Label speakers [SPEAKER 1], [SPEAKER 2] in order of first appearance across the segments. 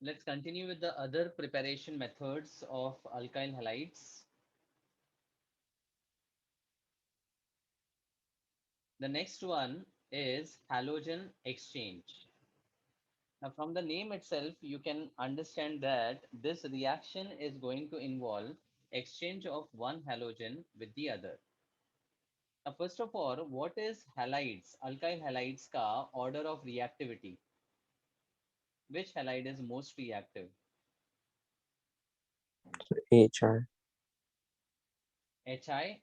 [SPEAKER 1] Let's continue with the other preparation methods of alkyl halides. The next one is halogen exchange. Now, from the name itself, you can understand that this reaction is going to involve exchange of one halogen with the other. Now, first of all, what is halides? Alkyl halides ka order of reactivity. Which halide is most reactive?
[SPEAKER 2] HI.
[SPEAKER 1] HI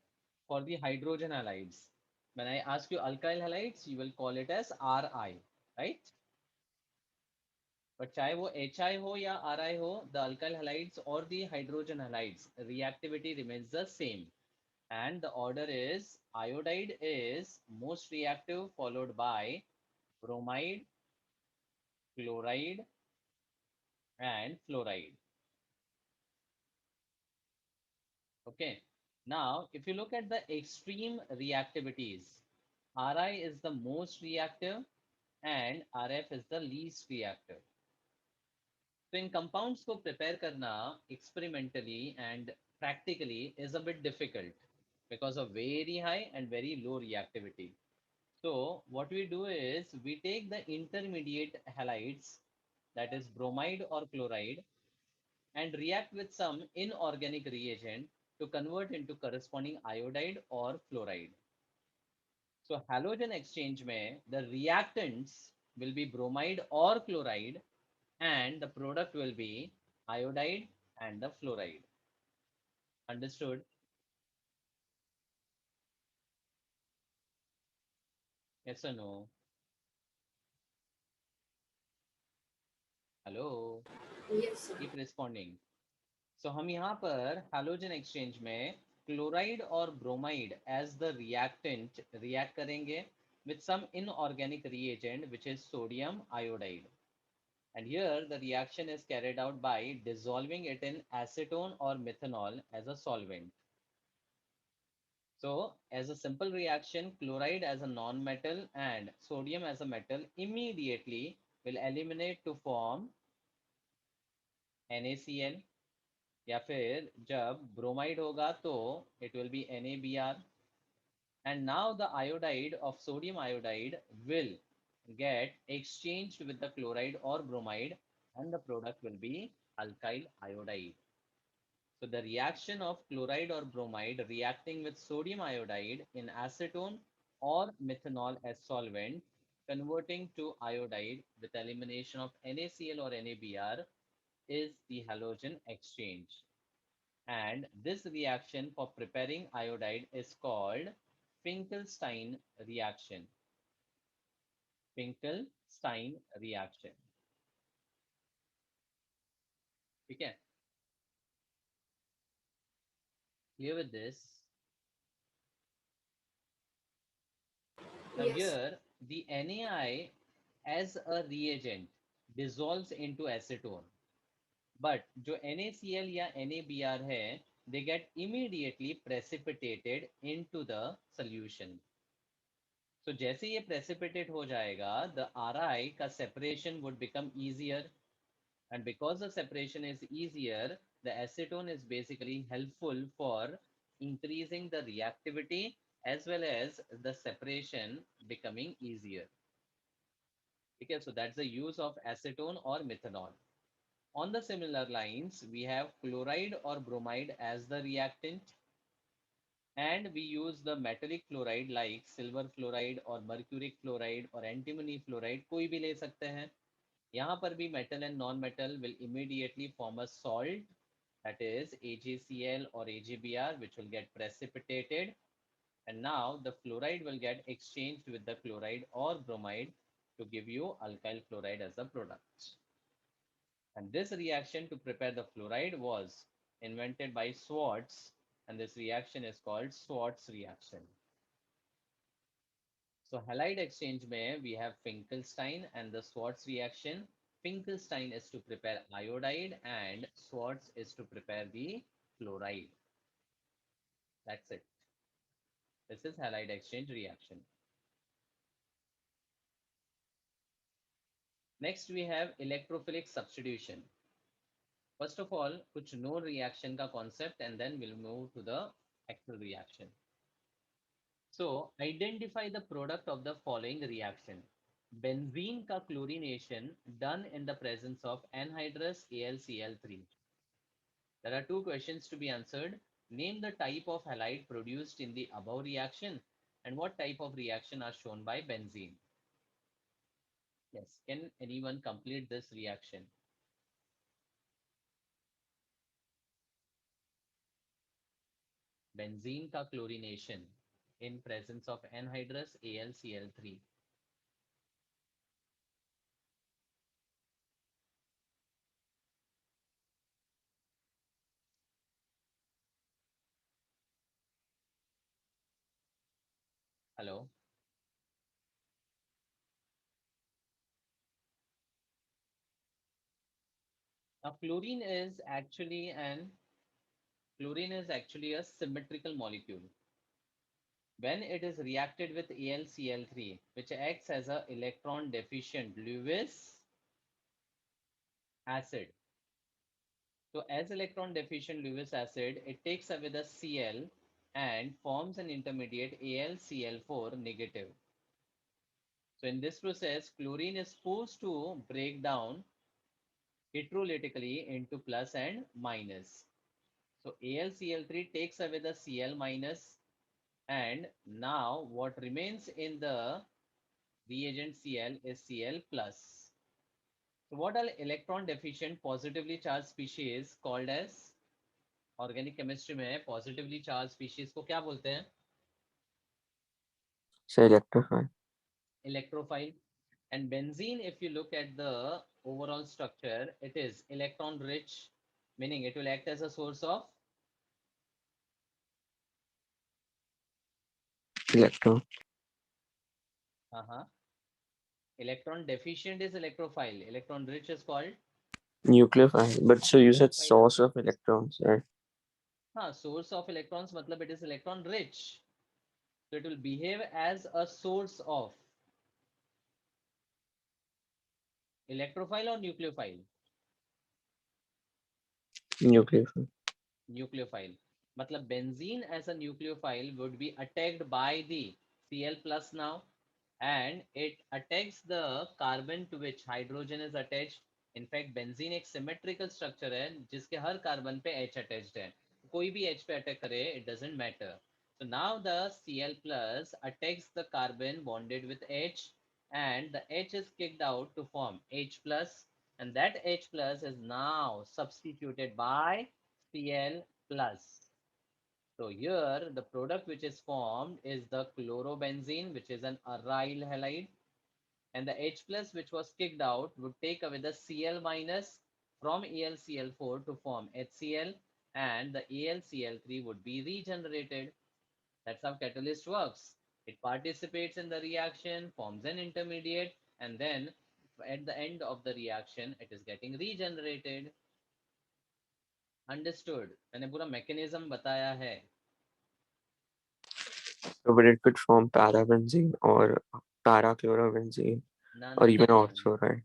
[SPEAKER 1] for the hydrogen halides. When I ask you alkyl halides, you will call it as RI, right? But चाहे वो HI हो या RI हो, the alkyl halides or the hydrogen halides, reactivity remains the same. And the order is iodide is most reactive, followed by bromide, chloride, and fluoride. Okay. Now, if you look at the extreme reactivities, Ri is the most reactive and Rf is the least reactive. So in compounds को prepare करना experimentally and practically is a bit difficult because of very high and very low reactivity. So what we do is we take the intermediate halides, that is bromide or chloride, and react with some inorganic reagent to convert into corresponding iodide or fluoride. So halogen exchange में the reactants will be bromide or chloride and the product will be iodide and the fluoride. Understood? Yes or no? Hello?
[SPEAKER 3] Yes, sir.
[SPEAKER 1] Keep responding. So हम यहाँ पर halogen exchange में chloride और bromide as the reactant react करेंगे with some inorganic reagent which is sodium iodide. And here the reaction is carried out by dissolving it in acetone or methanol as a solvent. So as a simple reaction, chloride as a non-metal and sodium as a metal immediately will eliminate to form NaCl या फिर जब bromide होगा तो it will be NaBr. And now the iodide of sodium iodide will get exchanged with the chloride or bromide and the product will be alkyl iodide. So the reaction of chloride or bromide reacting with sodium iodide in acetone or methanol as solvent, converting to iodide with elimination of NaCl or NaBr is the halogen exchange. And this reaction for preparing iodide is called Finkelstein reaction. Finkelstein reaction. Okay, clear with this? Now
[SPEAKER 3] Yes.
[SPEAKER 1] here, the NaI as a reagent dissolves into acetone. But जो NaCl या NaBr है, they get immediately precipitated into the solution. So जैसे ये precipitate हो जाएगा, the Ri का separation would become easier. And because the separation is easier, the acetone is basically helpful for increasing the reactivity as well as the separation becoming easier. Okay, so that's the use of acetone or methanol. On the similar lines, we have chloride or bromide as the reactant, and we use the metallic fluoride like silver fluoride or mercuric fluoride or antimony fluoride, कोई भी ले सकते हैं. यहाँ पर भी metal and non-metal will immediately form a salt, that is AgCl or AgBr, which will get precipitated, and now the fluoride will get exchanged with the chloride or bromide to give you alkyl fluoride as a product. And this reaction to prepare the fluoride was invented by Swartz, and this reaction is called Swartz reaction. So halide exchange mein we have Finkelstein and the Swartz reaction. Finkelstein is to prepare iodide and Swartz is to prepare the fluoride. That's it. This is halide exchange reaction. Next we have electrophilic substitution. First of all, कुछ known reaction का concept and then we'll move to the actual reaction. So identify the product of the following reaction. Benzene का chlorination done in the presence of anhydrous AlCl3. There are two questions to be answered. Name the type of halide produced in the above reaction and what type of reaction are shown by benzene. Yes, can anyone complete this reaction? Benzene का chlorination in presence of anhydrous AlCl3. Hello. Now chlorine is actually a symmetrical molecule. When it is reacted with AlCl3, which acts as a electron deficient Lewis acid. So as electron deficient Lewis acid, it takes away the Cl and forms an intermediate AlCl4 negative. So in this process, chlorine is forced to break down heterolytically into plus and minus. So AlCl3 takes away the Cl minus, and now what remains in the reagent Cl is Cl plus. So what are electron deficient positively charged species called as? Organic chemistry में positively charge species को क्या बोलते हैं?
[SPEAKER 2] Say electrify.
[SPEAKER 1] Electrophile. And benzene, if you look at the overall structure, it is electron rich, meaning it will act as a source of
[SPEAKER 2] Electron.
[SPEAKER 1] uh-huh. Electron deficient is electrophile. Electron rich is called
[SPEAKER 2] Nucleophile. But so you said
[SPEAKER 1] nucleophile.
[SPEAKER 2] source of electrons, right?
[SPEAKER 1] हाँ, source of electrons मतलब it is electron rich. So it will behave as a source of electrophile or nucleophile.
[SPEAKER 2] Nucleophile.
[SPEAKER 1] Nucleophile. मतलब benzene as a nucleophile would be attacked by the Cl plus now, and it attacks the carbon to which hydrogen is attached. In fact, benzene एक symmetrical structure है जिसके हर carbon पे H attached है. कोई भी H पे attack करे, it doesn't matter. So now the Cl plus attacks the carbon bonded with H, and the H is kicked out to form H plus, and that H plus is now substituted by Cl plus. So here the product which is formed is the chlorobenzene, which is an aryl halide, and the H plus which was kicked out would take away the Cl minus from AlCl4 to form HCl, and the AlCl3 would be regenerated. That's how catalyst works. It participates in the reaction, forms an intermediate, and then at the end of the reaction, it is getting regenerated. Understood? मैंने पूरा mechanism बताया है.
[SPEAKER 2] So, but it could form parabenzene or parachlorovenzene
[SPEAKER 1] ना
[SPEAKER 2] or
[SPEAKER 1] ना
[SPEAKER 2] even
[SPEAKER 1] ना ना ना.
[SPEAKER 2] ortho, right?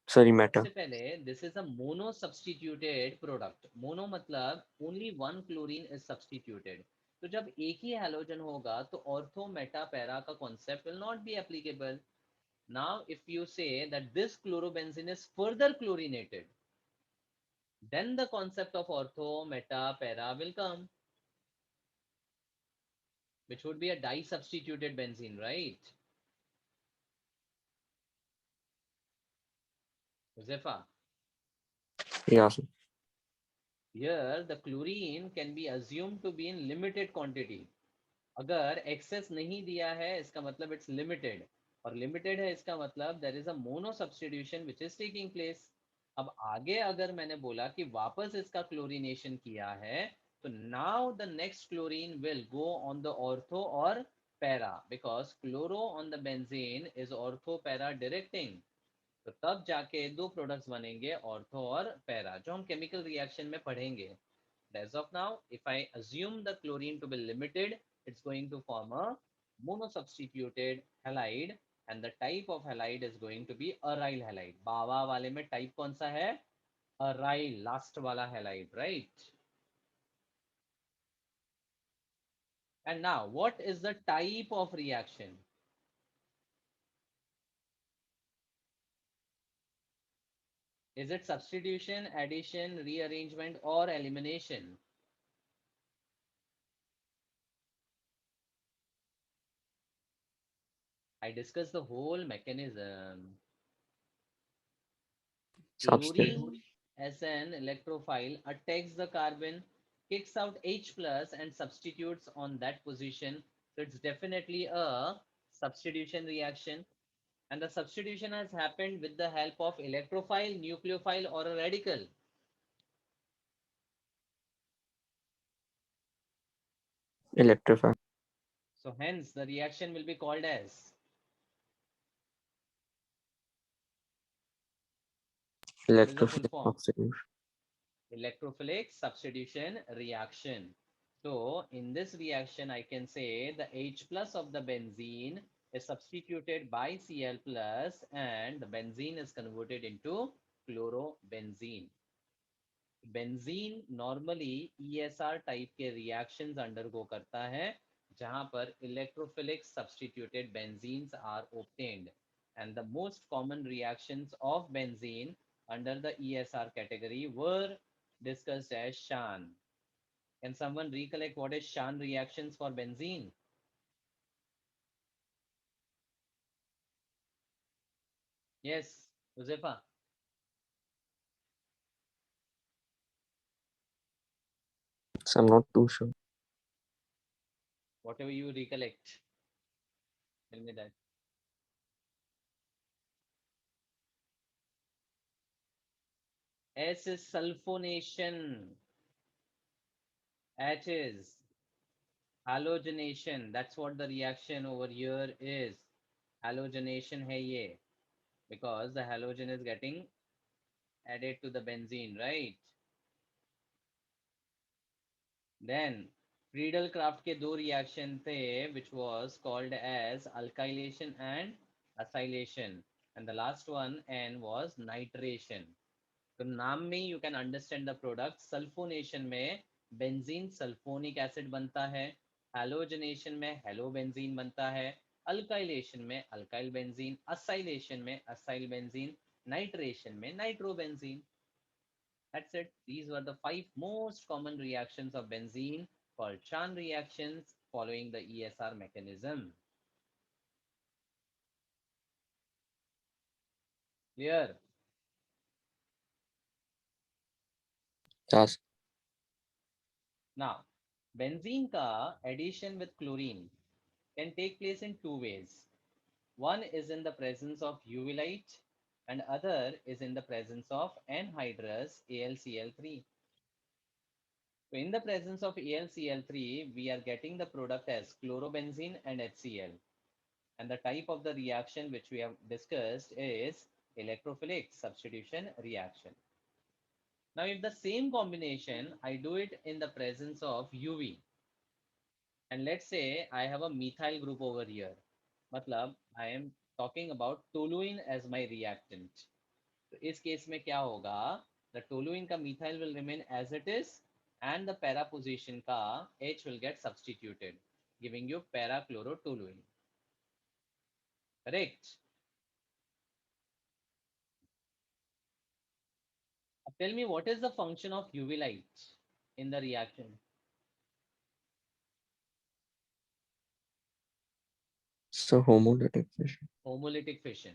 [SPEAKER 2] Sorry,
[SPEAKER 1] सबसे
[SPEAKER 2] meta.
[SPEAKER 1] पहले this is a mono substituted product. Mono मतलब only one chlorine is substituted. तो जब एक ही हैलोजन होगा तो ऑर्थो मेटा पैरा का concept will not be applicable. Now if you say that this chlorobenzene is further chlorinated, then the concept of ortho meta para will come, which would be a di substituted benzene, right? Josefa,
[SPEAKER 2] Yeah. So,
[SPEAKER 1] here the chlorine can be assumed to be in limited quantity. अगर access नहीं दिया है इसका मतलब it's limited, और limited है इसका मतलब there is a mono substitution which is taking place. अब आगे अगर मैंने बोला कि वापस इसका क्लोरीनेशन किया है, तो now the next chlorine will go on the ortho और para, because chloro on the benzene is ortho para directing. तो तब जाके दो प्रोडक्ट्स बनेंगे ऑर्थो और पैरा, जो हम केमिकल रिएक्शन में पढ़ेंगे. As of now, if I assume the chlorine to be limited, it's going to form a monosubstituted halide, and the type of halide is going to be aryl halide. बावा वाले में type कौन सा है? Aryl, last वाला halide, right? And now, what is the type of reaction? Is it substitution, addition, rearrangement, or elimination? I discussed the whole mechanism.
[SPEAKER 2] Substitute.
[SPEAKER 1] Chlorine, as an electrophile, attacks the carbon, kicks out H plus, and substitutes on that position. So it's definitely a substitution reaction. And the substitution has happened with the help of electrophile, nucleophile, or a radical.
[SPEAKER 2] Electrify.
[SPEAKER 1] So hence the reaction will be called as what is the full
[SPEAKER 2] Electrophilic
[SPEAKER 1] form?
[SPEAKER 2] substitution.
[SPEAKER 1] Electrophilic substitution reaction. So in this reaction, I can say the H plus of the benzene is substituted by Cl plus and the benzene is converted into chlorobenzene. Benzene normally ESR type के reactions undergo करता है जहां पर electrophilic substituted benzenes are obtained and the most common reactions of benzene under the ESR category were discussed as Shan. Can someone recollect what is Shan reactions for benzene? Yes, Josefa,
[SPEAKER 2] So I'm not too sure.
[SPEAKER 1] whatever you recollect, tell me that. S is sulfonation. H is halogenation. That's what the reaction over here is. Halogenation hai ye. Because the halogen is getting added to the benzene, right? Then Friedel Craft के दो reaction थे which was called as alkylation and acylation. And the last one N was nitration. तो नाम में you can understand the product. Sulfonation में benzene sulfonic acid बनता है, halogenation में halobenzene बनता है, alkylation में alkyl benzene, acylation में acyl benzene, nitration में nitrobenzene. That's it. These were the 5 most common reactions of benzene called Chan reactions following the ESR mechanism. Clear?
[SPEAKER 2] Yes.
[SPEAKER 1] Now, benzene ka addition with chlorine can take place in two ways. One is in the presence of UV light and other is in the presence of anhydrous AlCl3. So in the presence of AlCl3, we are getting the product as chlorobenzene and HCl. And the type of the reaction which we have discussed is electrophilic substitution reaction. Now, if the same combination, I do it in the presence of UV, and let's say I have a methyl group over here. मतलब I am talking about toluene as my reactant. तो इस case में क्या होगा? The toluene का methyl will remain as it is, and the para position का H will get substituted, giving you parachlorotoluene. Correct? Tell me what is the function of UV light in the reaction?
[SPEAKER 2] So homolytic fission.
[SPEAKER 1] Homolytic fission.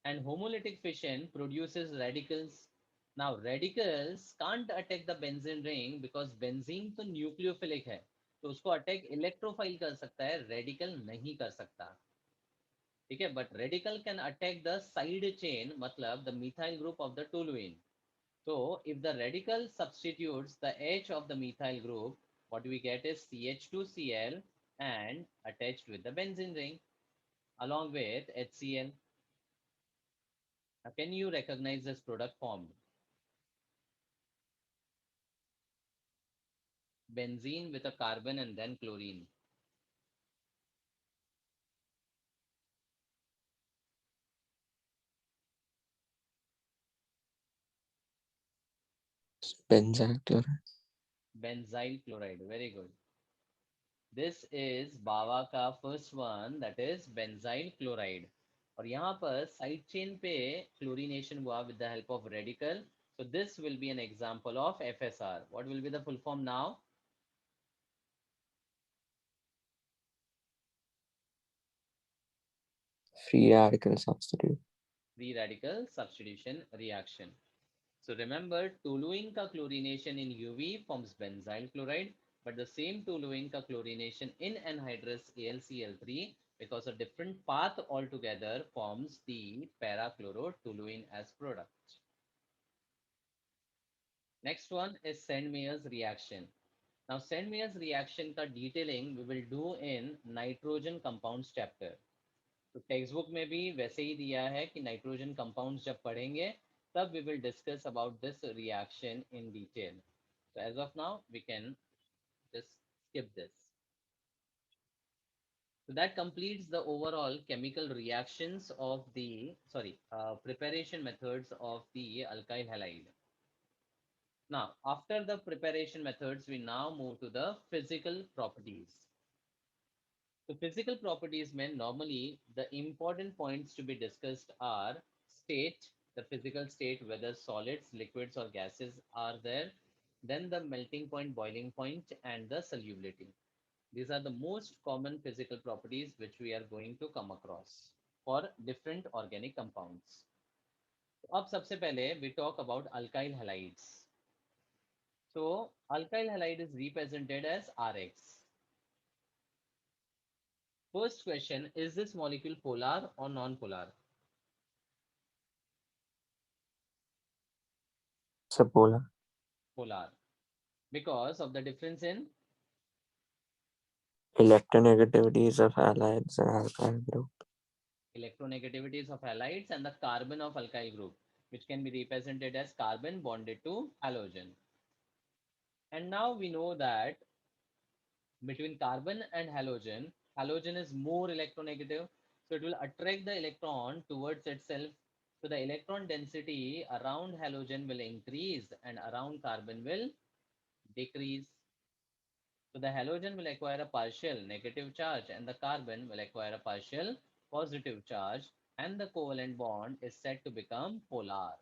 [SPEAKER 1] And homolytic fission produces radicals. Now radicals can't attack the benzene ring because benzene तो nucleophilic है. तो उसको attack electrophile कर सकता है, radical नहीं कर सकता. ठीक है, but radical can attack the side chain, मतलब the methyl group of the toluene. So if the radical substitutes the H of the methyl group, what we get is CH2Cl and attached with the benzene ring along with HCl. Now, can you recognize this product formed? Benzene with a carbon and then chlorine.
[SPEAKER 2] benzyl chloride.
[SPEAKER 1] Benzyl chloride. Very good. This is बावा का first one, that is benzyl chloride. और यहाँ पर side chain पे chlorination हुआ with the help of radical. So this will be an example of FSR. What will be the full form now?
[SPEAKER 2] Free radical substitute.
[SPEAKER 1] Free radical substitution reaction. So remember, toluene ka chlorination in UV forms benzyl chloride, but the same toluene ka chlorination in anhydrous AlCl3, because a different path altogether, forms the parachlorotoluene as product. Next one is Sandmeyer's reaction. Now Sandmeyer's reaction ka detailing we will do in nitrogen compounds chapter. तो text book में भी वैसे ही दिया है कि nitrogen compounds जब पढ़ेंगे तब we will discuss about this reaction in detail. So as of now, we can just skip this. So that completes the overall chemical reactions of the, preparation methods of the alkyl halide. Now, after the preparation methods, we now move to the physical properties. So physical properties mean normally the important points to be discussed are state, the physical state, whether solids, liquids or gases are there, then the melting point, boiling point and the solubility. These are the most common physical properties which we are going to come across for different organic compounds. तो अब सबसे पहले we talk about alkyl halides. So alkyl halide is represented as RX. First question, is this molecule polar or non-polar?
[SPEAKER 2] It's a polar.
[SPEAKER 1] Polar. Because of the difference in
[SPEAKER 2] Electronegativities of halides and alkyl group.
[SPEAKER 1] electronegativities of halides and the carbon of alkyl group, which can be represented as carbon bonded to halogen. And now we know that between carbon and halogen, halogen is more electronegative, so it will attract the electron towards itself. So the electron density around halogen will increase and around carbon will decrease. So the halogen will acquire a partial negative charge and the carbon will acquire a partial positive charge, and the covalent bond is said to become polar.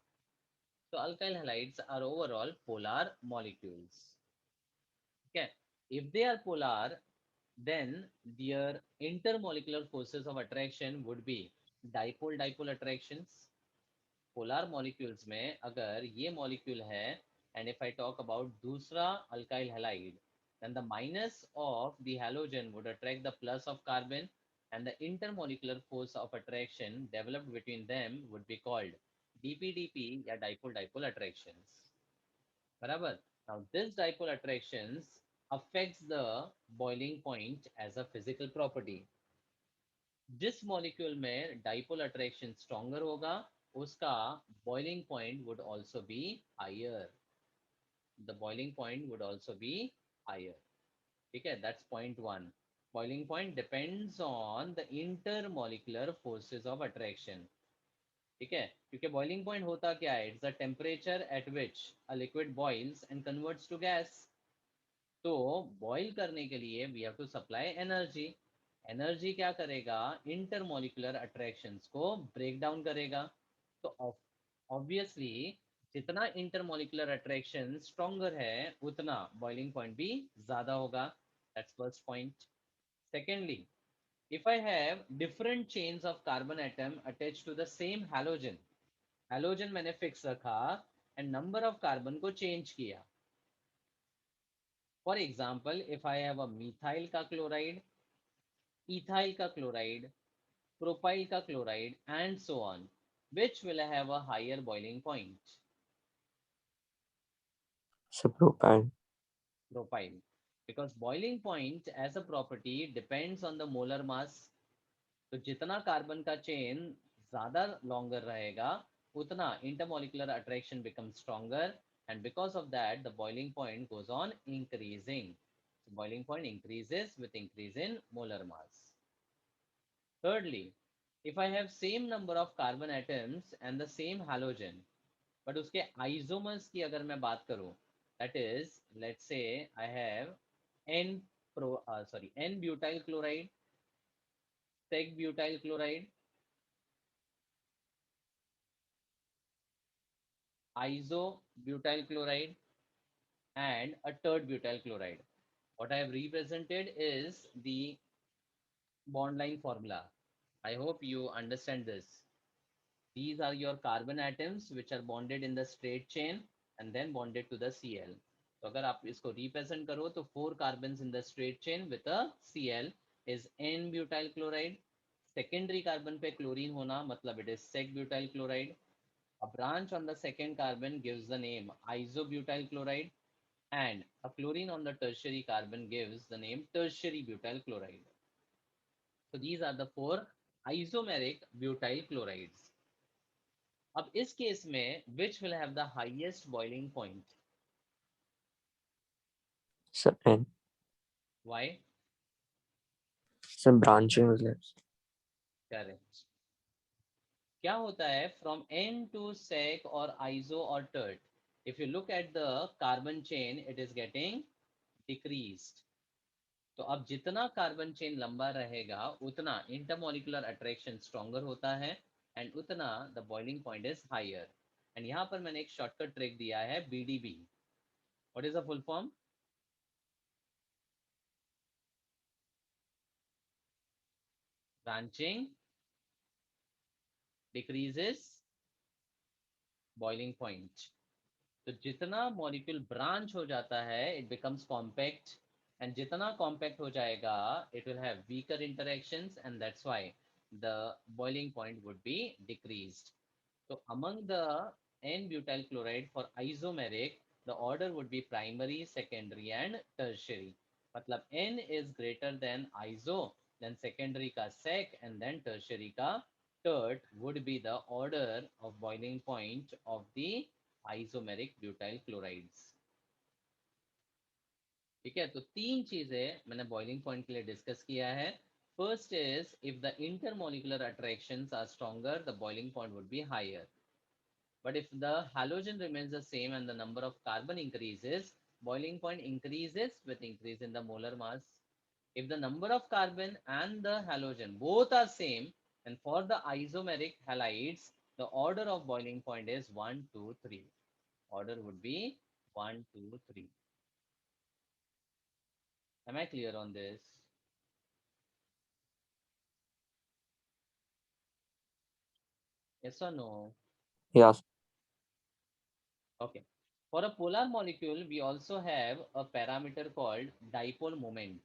[SPEAKER 1] So alkyl halides are overall polar molecules. Okay. If they are polar, then their intermolecular forces of attraction would be dipole-dipole attractions. Polar molecules में अगर ये molecule है, and if I talk about दूसरा alkyl halide, then the minus of the halogen would attract the plus of carbon, and the intermolecular force of attraction developed between them would be called dp-dp या dipole-dipole attractions. बराबर? Now this dipole attractions affects the boiling point as a physical property. जिस molecule में dipole attraction stronger होगा उसका boiling point would also be higher. The boiling point would also be higher. ठीक है, that's point one. Boiling point depends on the intermolecular forces of attraction. ठीक है, क्योंकि boiling point होता क्या है? It's the temperature at which a liquid boils and converts to gas. तो boil करने के लिए we have to supply energy. Energy क्या करेगा? इंटरमोलिकुलर अट्रैक्शंस को ब्रेक डाउन करेगा. तो ऑब्वियसली जितना इंटरमोलिकुलर अट्रैक्शन स्ट्रॉन्गर है उतना बॉइलिंग पॉइंट भी ज्यादा होगा. That's first point. Secondly, if I have different chains of carbon atom attached to the same halogen, halogen मैंने फिक्स रखा and number of carbon को change किया. For example, if I have a methyl ka chloride, ethyl ka chloride, propyl ka chloride, and so on, which will have a higher boiling point?
[SPEAKER 2] It's a propyl.
[SPEAKER 1] Propyl. Because boiling point as a property depends on the molar mass. तो जितना carbon का chain ज्यादा longer रहेगा उतना intermolecular attraction becomes stronger, and because of that the boiling point goes on increasing. So boiling point increases with increase in molar mass. Thirdly, if I have same number of carbon atoms and the same halogen, but उसके isomers की अगर मैं बात करूं, that is let's say I have n pro sorry n butyl chloride, sec butyl chloride, iso butyl chloride and a third butyl chloride. What I have represented is the bond line formula. I hope you understand this. These are your carbon atoms which are bonded in the straight chain and then bonded to the Cl. तो अगर आप इसको represent करो तो 4 carbons in the straight chain with a Cl is N-butyl chloride. Secondary carbon पे chlorine होना मतलब it is sec-butyl chloride. A branch on the second carbon gives the name isobutyl chloride, and a chlorine on the tertiary carbon gives the name tertiary butyl chloride. So these are the 4 isomeric butyl chlorides. अब इस case में which will have the highest boiling point?
[SPEAKER 2] Sir, N.
[SPEAKER 1] Why?
[SPEAKER 2] Sir, branching is less.
[SPEAKER 1] Correct. क्या होता है from N to sec or iso or tert? If you look at the carbon chain, it is getting decreased. तो अब जितना carbon chain लंबा रहेगा उतना intermolecular attraction stronger होता है एंड उतना the boiling point is higher. And यहाँ पर मैंने एक शॉर्टकट ट्रिक दिया है BDB. What is the full form? Branching decreases boiling point. तो जितना मॉलिक्यूल ब्रांच हो जाता है इट बिकम्स कॉम्पैक्ट, एंड जितना कॉम्पैक्ट हो जाएगा it will have weaker interactions and that's why the boiling point would be decreased. So among the N-butyl chloride for isomeric, the order would be primary, secondary and tertiary. मतलब N is greater than iso, then secondary का sec and then tertiary का tert would be the order of boiling point of the isomeric butyl chlorides. ठीक है, तो तीन चीजें मैंने boiling point के लिए डिस्कस किया है. First is if the intermolecular attractions are stronger the boiling point would be higher. But if the halogen remains the same and the number of carbon increases, boiling point increases with increase in the molar mass. If the number of carbon and the halogen both are same, then for the isomeric halides, the order of boiling point is 1, 2, 3. Order would be 1, 2, 3. Am I clear on this? Yes or no?
[SPEAKER 2] Yes.
[SPEAKER 1] Okay. For a polar molecule, we also have a parameter called dipole moment.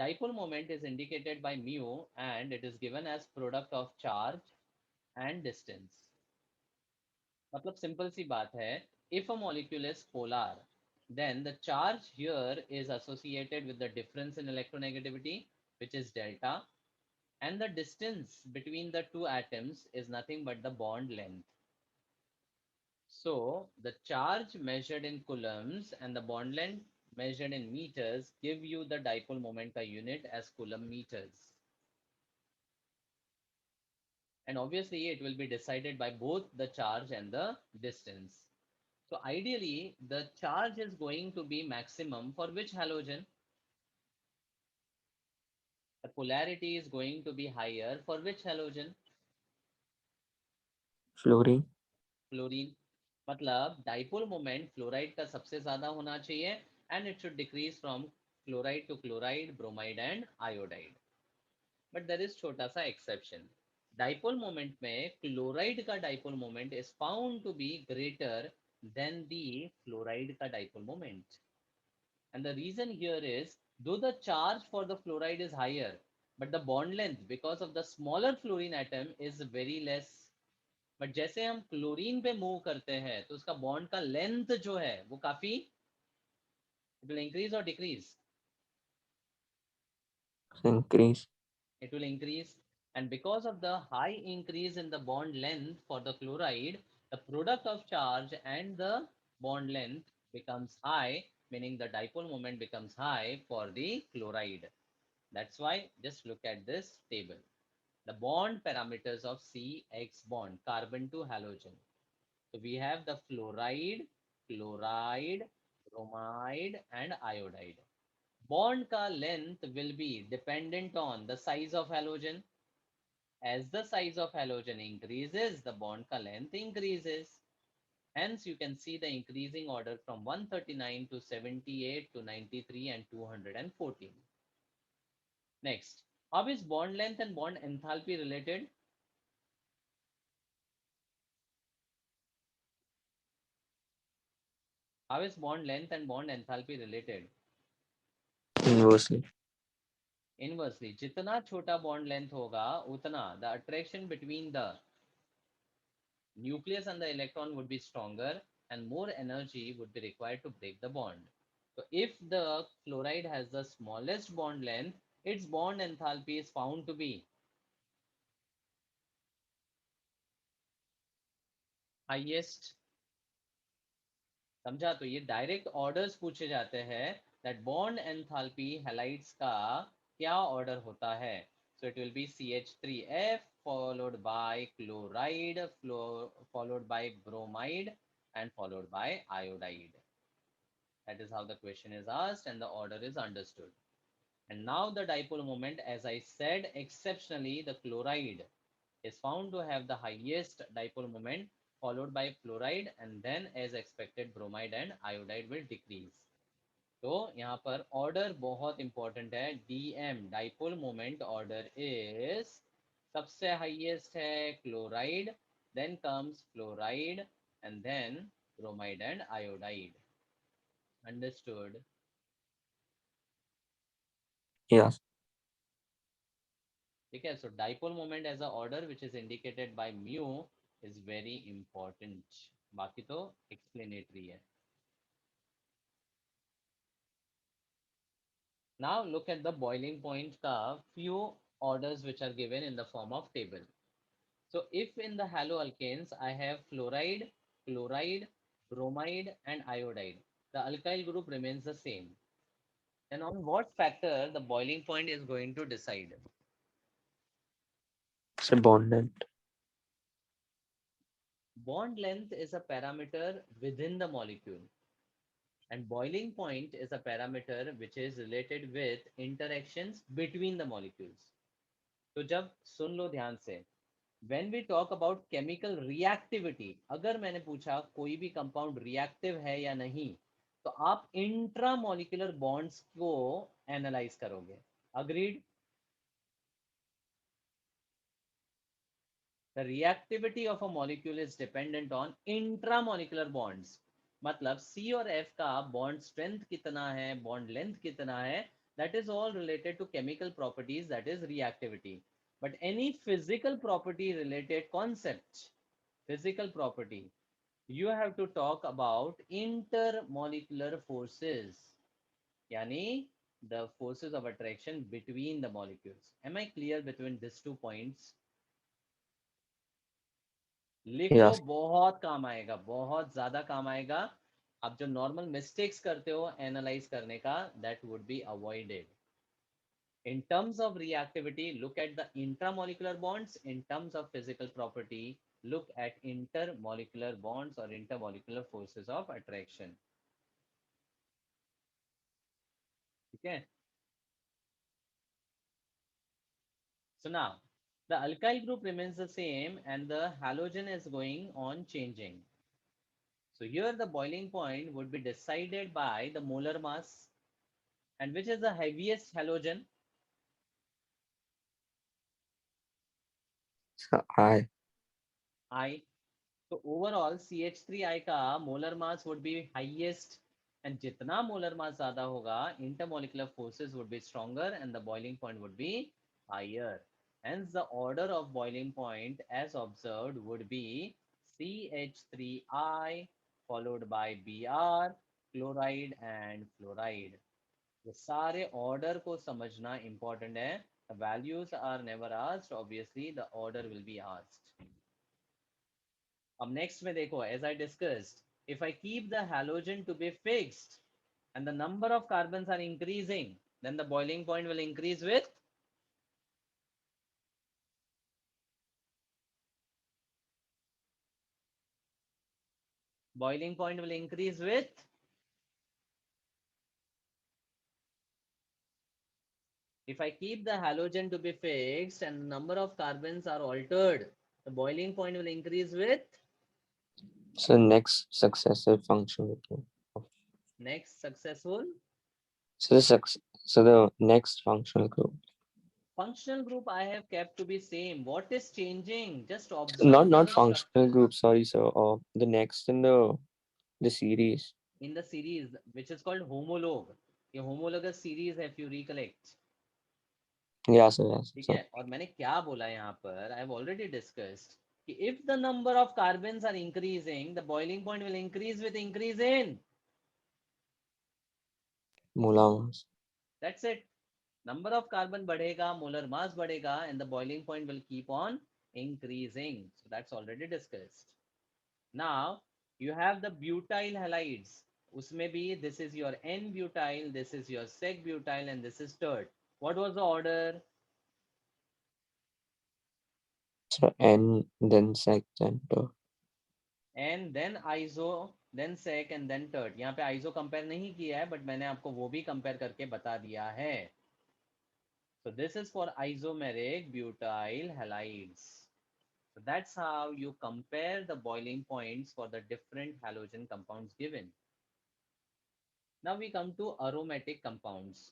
[SPEAKER 1] Dipole moment is indicated by mu and it is given as product of charge and distance. मतलब simple सी बात है, if a molecule is polar, then the charge here is associated with the difference in electronegativity, which is delta, and the distance between the two atoms is nothing but the bond length. So the charge measured in coulombs and the bond length measured in meters give you the dipole moment per unit as coulomb meters. And obviously it will be decided by both the charge and the distance. So ideally the charge is going to be maximum for which halogen? The polarity is going to be higher for which halogen?
[SPEAKER 2] Fluorine.
[SPEAKER 1] Fluorine. मतलब dipole moment fluoride का सबसे ज्यादा होना चाहिए and it should decrease from chloride to chloride, bromide and iodide. But there is छोटा सा exception. Dipole moment में chloride का dipole moment is found to be greater than the fluoride का dipole moment. And the reason here is, though the charge for the fluoride is higher, but the bond length because of the smaller fluorine atom is very less. But जैसे हम chlorine पे move करते हैं तो उसका bond का length जो है वो काफी, इट विल इंक्रीज और decrease?
[SPEAKER 2] Increase.
[SPEAKER 1] It will increase. And because of the high increase in the bond length for the chloride, the product of charge and the bond length becomes high, meaning the dipole moment becomes high for the chloride. That's why just look at this table. The bond parameters of CX bond, carbon to halogen. So we have the fluoride, chloride, bromide, and iodide. Bond ka length will be dependent on the size of halogen. As the size of halogen increases, the bond ka length increases. Hence, you can see the increasing order from 139 to 78 to 93 and 214. Next, how is bond length and bond enthalpy related? How is bond length and bond enthalpy related?
[SPEAKER 2] inversely.
[SPEAKER 1] Inversely, जितना छोटा bond length होगा उतना the attraction between the nucleus and the electron would be stronger and more energy would be required to break the bond. So if the fluoride has the smallest bond length, its bond enthalpy is found to be highest. समझा? तो ये direct orders पूछे जाते हैं that bond enthalpy halides का क्या order होता है. So it will be CH3F followed by chloride, followed by bromide, and followed by iodide. That is how the question is asked and the order is understood. And now the dipole moment, as I said, exceptionally the chloride is found to have the highest dipole moment, followed by fluoride, and then as expected bromide and iodide will decrease. तो यहाँ पर order बहुत important है. DM dipole moment order is सबसे highest है chloride, then comes fluoride, and then bromide and iodide. Understood?
[SPEAKER 2] Yes.
[SPEAKER 1] ठीक है. So dipole moment as a order which is indicated by mu is very important. बाकी तो explanatory है. Now look at the boiling point ka few orders which are given in the form of table. So if in the haloalkanes I have fluoride, chloride, bromide and iodide, the alkyl group remains the same. Then on what factor the boiling point is going to decide?
[SPEAKER 2] It's a bond length.
[SPEAKER 1] Bond length is a parameter within the molecule. And boiling point is a parameter which is related with interactions between the molecules. तो जब सुन लो ध्यान से, when we talk about chemical reactivity, अगर मैंने पूछा कोई भी compound reactive है या नहीं, तो आप इंट्रामोलिकुलर बॉन्ड्स को एनालाइज करोगे. Agreed? The reactivity of a molecule is dependent on intramolecular bonds. मतलब C और F का bond strength कितना है, bond length कितना है, that is all related to chemical properties, that is reactivity. But any physical property related concept, physical property, you have to talk about intermolecular forces, yani the forces of attraction between the molecules. Am I clear between these 2 points? लिख लो,
[SPEAKER 2] Yes.
[SPEAKER 1] बहुत काम आएगा, बहुत ज्यादा काम आएगा. आप जो नॉर्मल मिस्टेक्स करते हो एनालाइज करने का, that would be avoided. In terms of reactivity, look at the intramolecular bonds. In terms of physical property, look at intermolecular bonds or intermolecular forces of attraction. ठीक है? So now the alkyl group remains the same and the halogen is going on changing. So here the boiling point would be decided by the molar mass. And which is the heaviest halogen?
[SPEAKER 2] So I.
[SPEAKER 1] I. So overall CH3I का molar mass would be highest, and जितना molar mass ज़्यादा होगा, intermolecular forces would be stronger and the boiling point would be higher. Hence the order of boiling point as observed would be CH3I followed by Br, chloride and fluoride. ये सारे order को समझना important है. The values are never asked, obviously the order will be asked. अब next में देखो, as I discussed, if I keep the halogen to be fixed and the number of carbons are increasing, then the boiling point will increase with Boiling point will increase with? If I keep the halogen to be fixed and number of carbons are altered, the boiling point will increase with?
[SPEAKER 2] So next successive functional group.
[SPEAKER 1] Next successful
[SPEAKER 2] So the next functional group.
[SPEAKER 1] functional group I have kept to be same. What is changing? Just observe
[SPEAKER 2] Not
[SPEAKER 1] the
[SPEAKER 2] functional
[SPEAKER 1] structure
[SPEAKER 2] group. Sorry, sir. The next in the series.
[SPEAKER 1] in the series, which is called homologue. ये homologous series है, if you recollect.
[SPEAKER 2] Yeah, sir. Yes,
[SPEAKER 1] ठीक
[SPEAKER 2] sir.
[SPEAKER 1] है, और मैंने क्या बोला यहाँ पर, आई हैव ऑलरेडी डिस्कस्ड कि if the number of carbons are increasing, the boiling point will increase with increase in,
[SPEAKER 2] Molar mass.
[SPEAKER 1] That's it. Number of carbon बढ़ेगा, molar mass बढ़ेगा, and the boiling point will keep on increasing. So that's already discussed. Now you have the butyl halides. उसमें भी this is your N-butyl, this is your sec-butyl, and this is tert. What was the order?
[SPEAKER 2] So N then sec then ter.
[SPEAKER 1] N then iso, then sec, and then tert. यहाँ पे iso compare नहीं किया है, but मैंने आपको वो भी compare करके बता दिया है. So this is for isomeric butyl halides. So that's how you compare the boiling points for the different halogen compounds given. Now we come to aromatic compounds.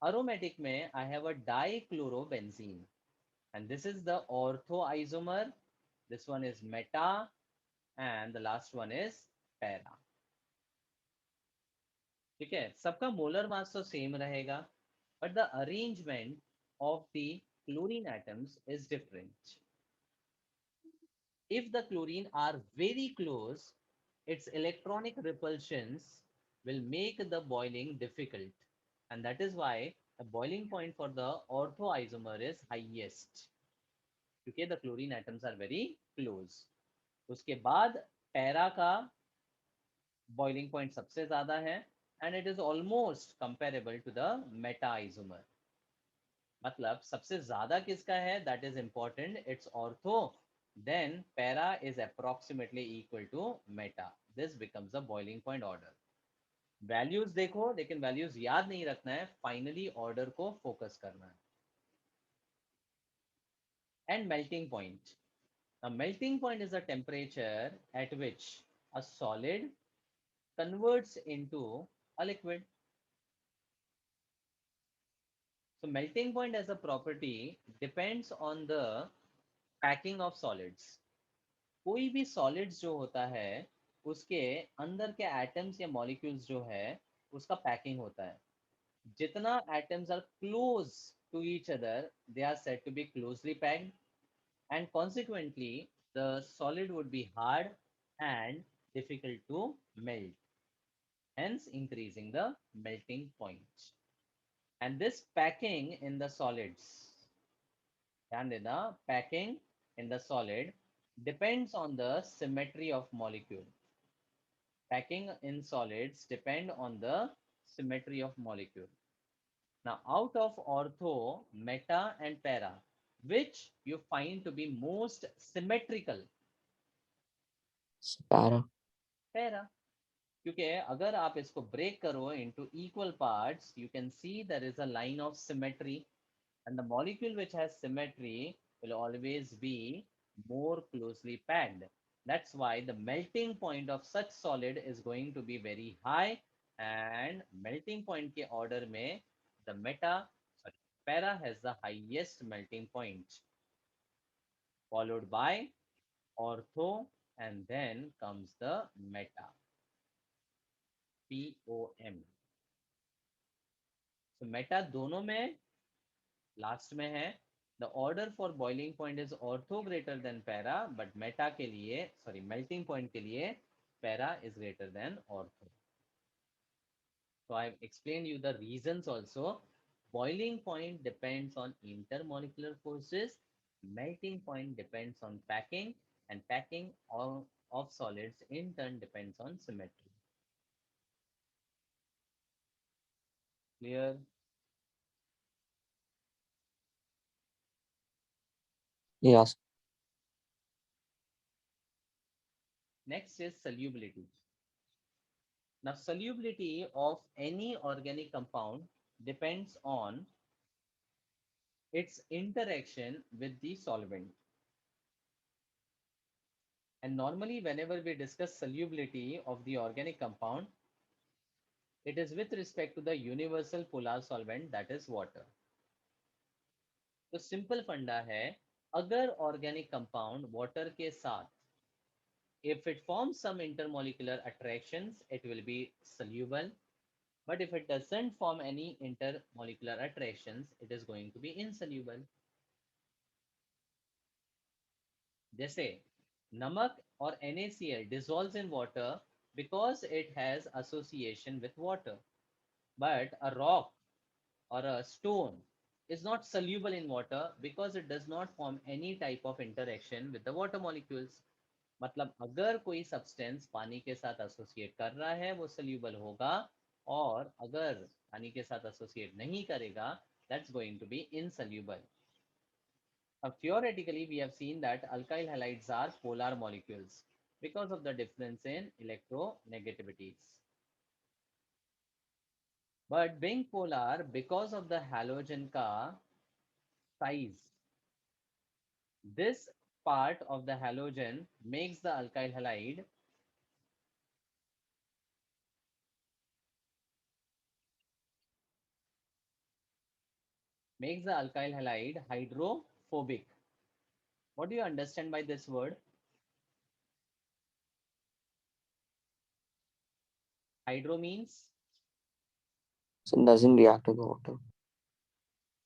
[SPEAKER 1] Aromatic में I have a dichlorobenzene, and this is the ortho isomer. This one is meta, and the last one is para. ठीक है, सबका molar mass तो same रहेगा, but the arrangement of the chlorine atoms is different. If the chlorine are very close, its electronic repulsions will make the boiling difficult. And that is why the boiling point for the orthoisomer is highest. क्योंकि the chlorine atoms are very close. उसके बाद para का boiling point सबसे ज़्यादा है, and it is almost comparable to the meta isomer. मतलब सबसे ज्यादा किसका है, that is important, it's ortho, then para is approximately equal to meta. This becomes the boiling point order. Values देखो, लेकिन वैल्यूज याद नहीं रखना है, फाइनली ऑर्डर को फोकस करना है. And melting point. A melting point is a temperature at which a solid converts into a liquid. So melting point as a property depends on the packing of solids. कोई भी solids जो होता है उसके अंदर के एटम्स या molecules जो है उसका पैकिंग होता है. जितना atoms are close to each other, they are said to be closely packed, and consequently the solid would be hard and difficult to melt, hence increasing the melting point. And this packing in the solids, ध्यान देना, packing in the solid depends on the symmetry of molecule. Packing in solids depend on the symmetry of molecule. Now, out of ortho, meta, and para, which you find to be most symmetrical?
[SPEAKER 2] Para.
[SPEAKER 1] Para. क्योंकि अगर आप इसको break करो into equal parts, you can see there is a line of symmetry, and the molecule which has symmetry will always be more closely packed. That's why the melting point of such solid is going to be very high, and melting point के order में the para has the highest melting point, followed by ortho, and then comes the meta, POM. So meta दोनों में last में है. The order for boiling point is ortho greater than para, but Meta के लिए, sorry, melting point के लिए para is greater than ortho. So I have explained you the reasons also. Boiling point depends on intermolecular forces, melting point depends on packing, and packing of solids in turn depends on symmetry. Clear?
[SPEAKER 2] Yes.
[SPEAKER 1] Next is solubility. Now, solubility of any organic compound depends on its interaction with the solvent. And normally, whenever we discuss solubility of the organic compound, it is with respect to the universal polar solvent, that is water. तो simple फंडा है, अगर organic compound water के साथ, if it forms some intermolecular attractions, it will be soluble. But if it doesn't form any intermolecular attractions, it is going to be insoluble. जैसे नमक और NaCl dissolves in water because it has association with water. But a rock or a stone is not soluble in water because it does not form any type of interaction with the water molecules. मतलब अगर कोई substance पानी के साथ associate कर रहा है वो सोल्यूबल होगा, और अगर पानी के साथ एसोसिएट नहीं करेगा, that's going to be insoluble. Now, theoretically, we have seen that alkyl halides are polar molecules because of the difference in electronegativities. But being polar, because of the halogen ka size, this part of the halogen makes the alkyl halide hydrophobic. What do you understand by this word? Hydro means,
[SPEAKER 2] So it doesn't react with water.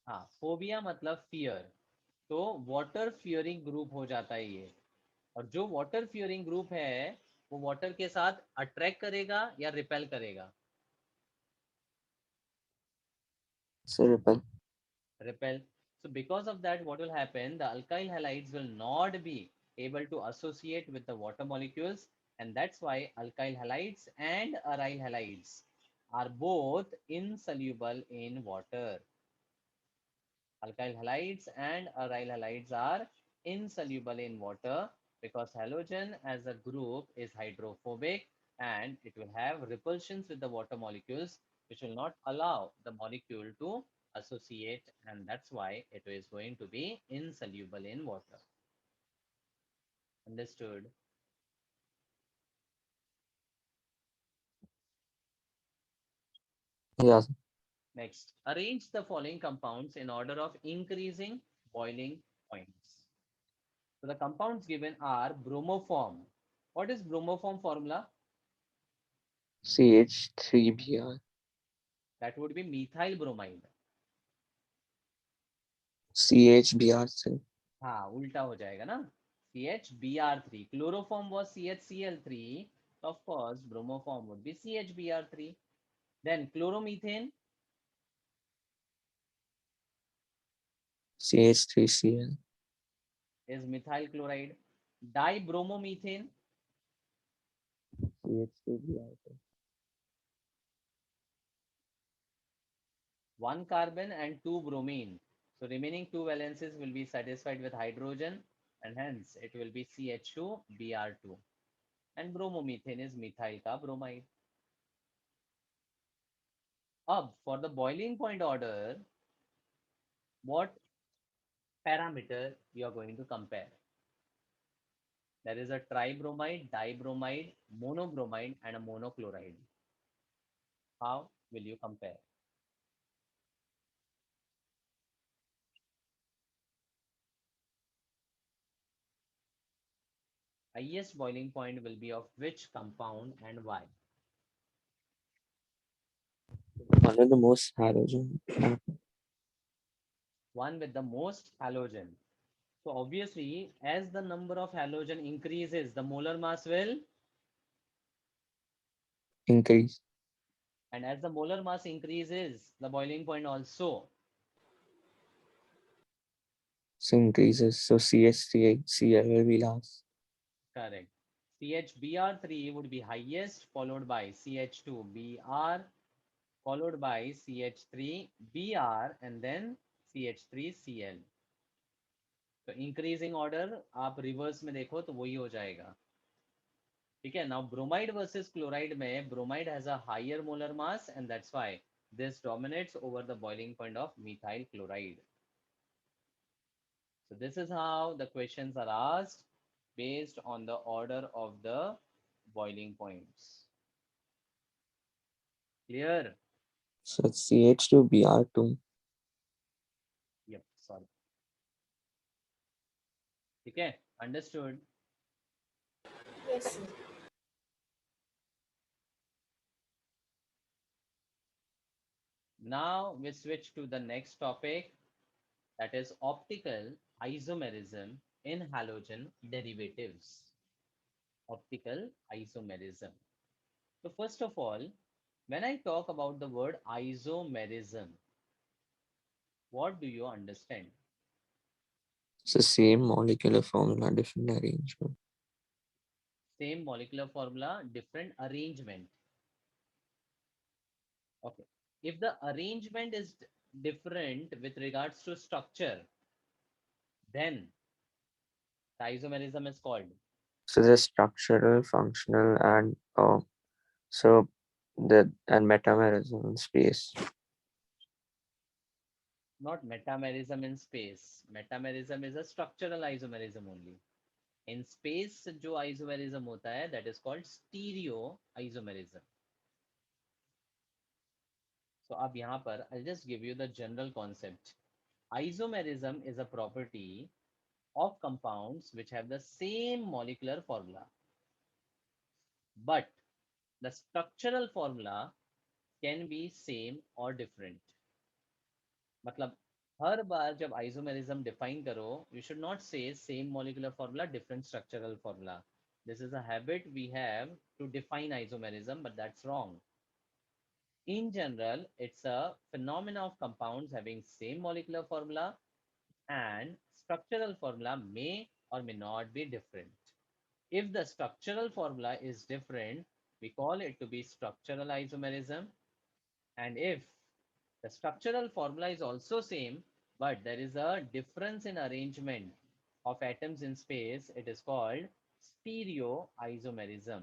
[SPEAKER 1] हाँ, phobia मतलब fear, तो water fearing group हो जाता है ये। और जो water fearing group है वो वाटर के साथ अट्रैक्ट करेगा या रिपेल करेगा?
[SPEAKER 2] So repel.
[SPEAKER 1] Repel. So because of that, what will happen? The alkyl halides will not be able to associate with the water molecules, and that's why alkyl halides and aryl halides are both insoluble in water. Alkyl halides and aryl halides are insoluble in water because halogen as a group is hydrophobic, and it will have repulsions with the water molecules which will not allow the molecule to associate, and that's why it is going to be insoluble in water. Understood?
[SPEAKER 2] Yes.
[SPEAKER 1] Next, arrange the following compounds in order of increasing boiling points. So the compounds given are bromoform. What is bromoform formula?
[SPEAKER 2] CH3Br.
[SPEAKER 1] That would be methyl bromide.
[SPEAKER 2] CHBr3.
[SPEAKER 1] हाँ, उल्टा हो जाएगा ना, CHBr3. Chloroform was CHCl3, so of course bromoform would be CHBr3. Then chloromethane
[SPEAKER 2] CH3Cl.
[SPEAKER 1] is methyl chloride. Dibromomethane,
[SPEAKER 2] CH2Br2.
[SPEAKER 1] one carbon and two bromine. So remaining two valences will be satisfied with hydrogen, and hence it will be CH2Br2. And bromomethane is methyl ka bromide. अब for the boiling point order, what parameter you are going to compare? There is a tribromide, dibromide, monobromide, and a monochloride. How will you compare? Highest boiling point will be of which compound and why?
[SPEAKER 2] One with the most halogen.
[SPEAKER 1] One with the most halogen. So obviously, as the number of halogen increases, the molar mass will,
[SPEAKER 2] Increase.
[SPEAKER 1] and as the molar mass increases, the boiling point also.
[SPEAKER 2] So increases. So CH3Cl will be last.
[SPEAKER 1] Correct. CHBr3 would be highest, followed by CH2Br, followed by CH3Br, and then CH3Cl. तो increasing order आप reverse में देखो तो वही हो जाएगा. ठीक है. Now bromide versus chloride में bromide has a higher molar mass and that's why this dominates over the boiling point of methyl chloride. So this is how the questions are asked based on the order of the boiling points. Clear?
[SPEAKER 2] So it's CH2Br2.
[SPEAKER 1] Yep, sorry. Okay, understood.
[SPEAKER 3] Yes, sir.
[SPEAKER 1] Now we switch to the next topic, that is optical isomerism in halogen derivatives. Optical isomerism. So first of all, when I talk about the word isomerism, what do you understand?
[SPEAKER 2] It's the same molecular formula, different arrangement.
[SPEAKER 1] Same molecular formula, different arrangement. Okay. If the arrangement is different with regards to structure, then the isomerism is called
[SPEAKER 2] So there's structural, functional, and so the and metamerism in space.
[SPEAKER 1] not metamerism in space. Metamerism is a structural isomerism only. In space जो isomerism होता है, that is called stereo isomerism. So अब यहाँ पर I'll just give you the general concept. Isomerism is a property of compounds which have the same molecular formula, but the structural formula can be same or different. मतलब हर बार जब isomerism define करो, you should not say same molecular formula, different structural formula. This is a habit we have to define isomerism, but that's wrong. In general, it's a phenomena of compounds having same molecular formula and structural formula may or may not be different. If the structural formula is different, we call it to be structural isomerism. And if the structural formula is also same, but there is a difference in arrangement of atoms in space, it is called stereoisomerism.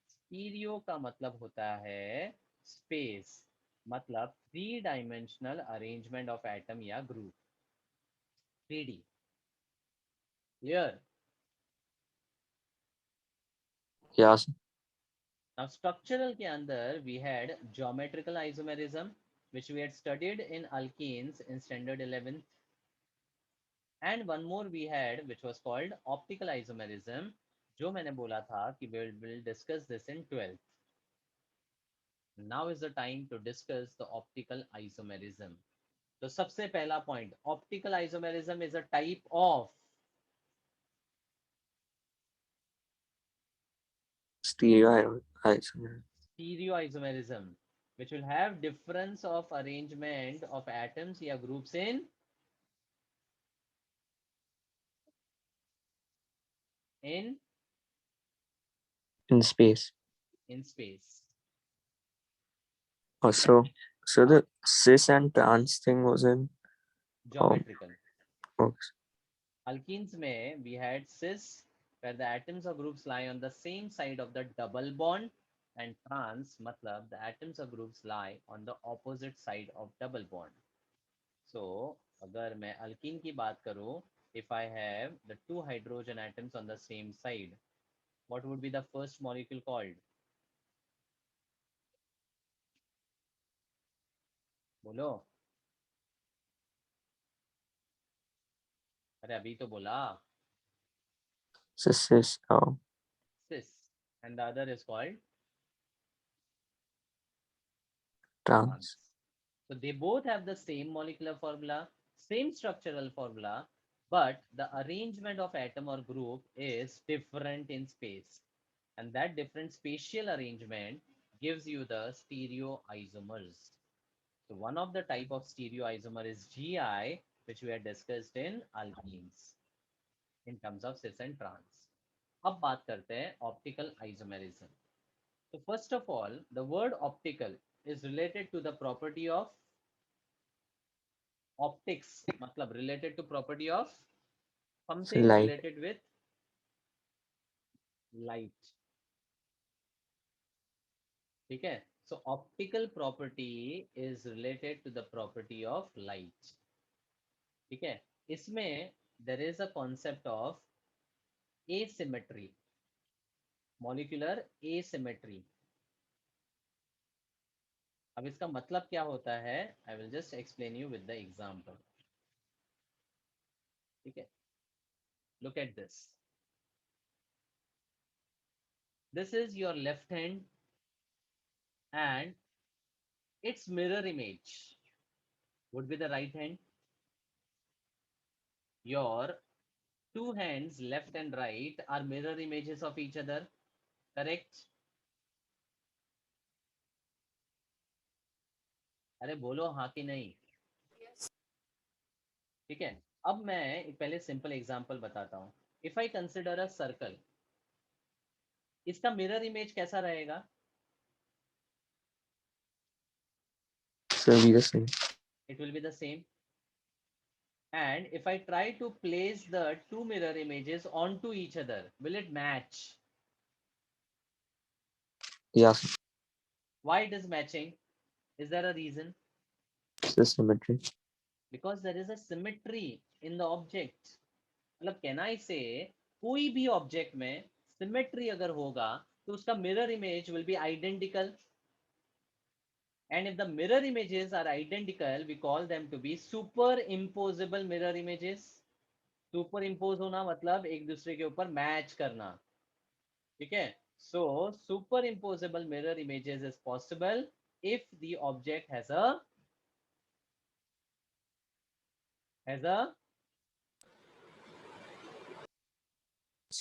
[SPEAKER 1] Stereo का मतलब होता है space, मतलब three dimensional arrangement of atom या group. 3D. Clear?
[SPEAKER 2] Yeah, so
[SPEAKER 1] Now structural के अंदर we had geometrical isomerism, which we had studied in alkenes in standard 11th. And one more we had, which was called optical isomerism, जो मैंने बोला था कि we'll discuss this in 12th. Now is the time to discuss the optical isomerism. तो सबसे पहला point, optical isomerism is a type of
[SPEAKER 2] stereoisomerism.
[SPEAKER 1] stereoisomerism, which will have difference of arrangement of atoms या groups in
[SPEAKER 2] In space.
[SPEAKER 1] in space.
[SPEAKER 2] So
[SPEAKER 1] हाँ,
[SPEAKER 2] the cis and trans thing was in
[SPEAKER 1] geometrical.
[SPEAKER 2] okay.
[SPEAKER 1] Alkenes में we had cis, where the atoms or groups lie on the same side of the double bond, and trans मतलब the atoms or groups lie on the opposite side of double bond. So अगर मैं alkene की बात करूँ, if I have the two hydrogen atoms on the same side, what would be the first molecule called? बोलो. अरे अभी तो बोला.
[SPEAKER 2] So cis
[SPEAKER 1] Cis. And the other is called trans.
[SPEAKER 2] trans.
[SPEAKER 1] So they both have the same molecular formula, same structural formula, but the arrangement of atom or group is different in space. And that different spatial arrangement gives you the stereoisomers. So one of the type of stereoisomer is GI, which we had discussed in alkenes in terms of cis and trans. अब बात करते हैं optical isomerism. So first of all, the word optical is related to the property of optics, मतलब related to property of
[SPEAKER 2] So
[SPEAKER 1] something
[SPEAKER 2] light.
[SPEAKER 1] related with light. ठीक है. So optical property is related to the property of light. ठीक है. इसमें there is a concept of asymmetry, molecular asymmetry. अब इसका मतलब क्या होता है? I will just explain you with the example. ठीक है. Look at this. This is your left hand and its mirror image would be the right hand. Your two hands, left and right, are mirror images of each other. Correct? अरे बोलो हाँ कि नहीं.
[SPEAKER 3] Yes.
[SPEAKER 1] ठीक है. अब मैं एक पहले सिंपल एग्जांपल बताता हूँ. If I consider a circle, इसका मिरर इमेज कैसा रहेगा?
[SPEAKER 2] So it'll be the same.
[SPEAKER 1] It will be the same. And if I try to place the two mirror images onto each other, will it match?
[SPEAKER 2] Yeah, sir.
[SPEAKER 1] Why it is matching? Is there a reason?
[SPEAKER 2] It's the symmetry.
[SPEAKER 1] Because there is a symmetry in the object. मतलब can I say कोई भी object में symmetry अगर होगा तो उसका mirror image will be identical. And if the mirror images are identical, we call them to be superimposable mirror images. Superimpose होना मतलब एक दूसरे के ऊपर match करना. ठीक है. So superimposable mirror images is possible if the object has a
[SPEAKER 2] It's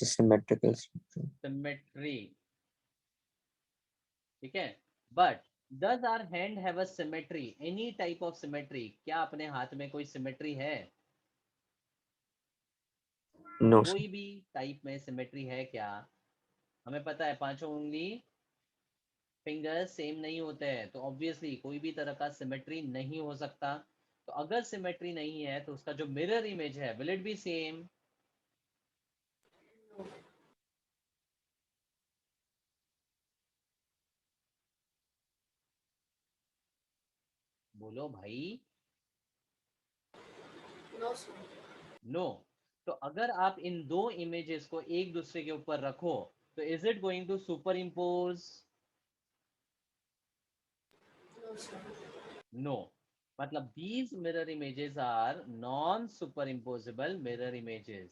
[SPEAKER 2] a symmetrical structure.
[SPEAKER 1] symmetry. ठीक है. But does our hand have a symmetry? Any type of symmetry? क्या अपने हाथ में कोई symmetry है?
[SPEAKER 2] No, sir.
[SPEAKER 1] कोई भी टाइप में symmetry है क्या? हमें पता है पांचों उंगली फिंगर्स सेम नहीं होते हैं, तो ऑब्वियसली कोई भी तरह का सिमेट्री नहीं हो सकता. तो अगर सिमेट्री नहीं है तो उसका जो मिरर इमेज है will it be same?
[SPEAKER 3] No.
[SPEAKER 1] बोलो भाई.
[SPEAKER 3] No, sir.
[SPEAKER 1] नो. तो अगर आप इन दो इमेजेस को एक दूसरे के ऊपर रखो तो is it going to superimpose?
[SPEAKER 3] No, sir.
[SPEAKER 1] No. मतलब these mirror images are non superimposable mirror images,